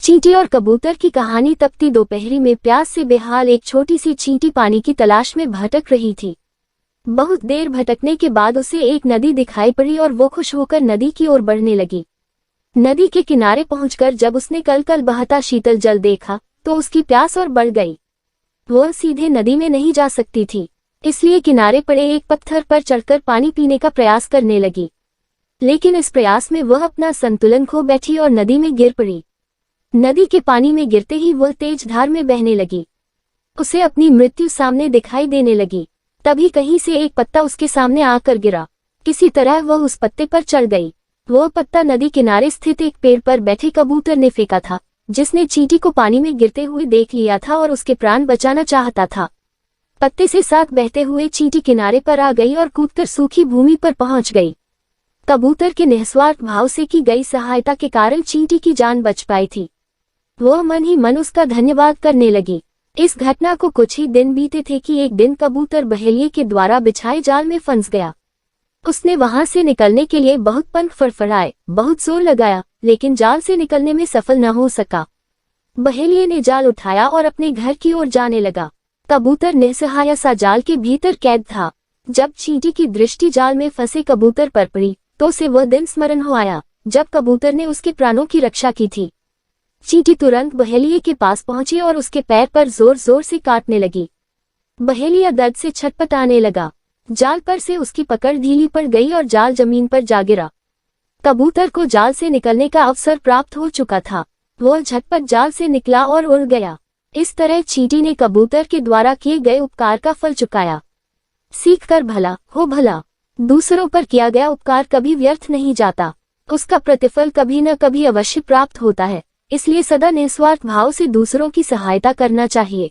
चींटी और कबूतर की कहानी। तपती दोपहरी में प्यास से बेहाल एक छोटी सी चींटी पानी की तलाश में भटक रही थी। बहुत देर भटकने के बाद उसे एक नदी दिखाई पड़ी और वो खुश होकर नदी की ओर बढ़ने लगी। नदी के किनारे पहुंचकर जब उसने कल बहता शीतल जल देखा तो उसकी प्यास और बढ़ गई। वह सीधे नदी में नहीं जा सकती थी, इसलिए किनारे पड़े एक पत्थर पर चढ़कर पानी पीने का प्रयास करने लगी। लेकिन इस प्रयास में वह अपना संतुलन खो बैठी और नदी में गिर पड़ी। नदी के पानी में गिरते ही वह तेज धार में बहने लगी। उसे अपनी मृत्यु सामने दिखाई देने लगी। तभी कहीं से एक पत्ता उसके सामने आकर गिरा। किसी तरह वह उस पत्ते पर चढ़ गई। वह पत्ता नदी किनारे स्थित एक पेड़ पर बैठे कबूतर ने फेंका था, जिसने चींटी को पानी में गिरते हुए देख लिया था और उसके प्राण बचाना चाहता था। पत्ते से साथ बहते हुए चींटी किनारे पर आ गई और कूदकर सूखी भूमि पर पहुंच गई। कबूतर के निस्वार्थ भाव से की गई सहायता के कारण चींटी की जान बच पाई थी। वह मन ही मन उसका धन्यवाद करने लगी। इस घटना को कुछ ही दिन बीते थे कि एक दिन कबूतर बहेलिये के द्वारा बिछाए जाल में फंस गया। उसने वहां से निकलने के लिए बहुत पंख फड़फड़ाए, बहुत जोर लगाया, लेकिन जाल से निकलने में सफल न हो सका। बहेलिये ने जाल उठाया और अपने घर की ओर जाने लगा। कबूतर निस्सहाय सा जाल के भीतर कैद था। जब चींटी की दृष्टि जाल में फंसे कबूतर पर पड़ी तो उसे वह दिन स्मरण हो आया जब कबूतर ने उसके प्राणों की रक्षा की थी। चींटी तुरंत बहेलिये के पास पहुंची और उसके पैर पर जोर जोर से काटने लगी। बहेलिया दर्द से छटपटाने लगा। जाल पर से उसकी पकड़ ढीली पड़ गई और जाल जमीन पर जा गिरा। कबूतर को जाल से निकलने का अवसर प्राप्त हो चुका था। वह झटपट जाल से निकला और उड़ गया। इस तरह चींटी ने कबूतर के द्वारा किए गए उपकार का फल चुकाया। सीख कर भला हो भला। दूसरों पर किया गया उपकार कभी व्यर्थ नहीं जाता। उसका प्रतिफल कभी न कभी अवश्य प्राप्त होता है। इसलिए सदा निस्वार्थ भाव से दूसरों की सहायता करना चाहिए।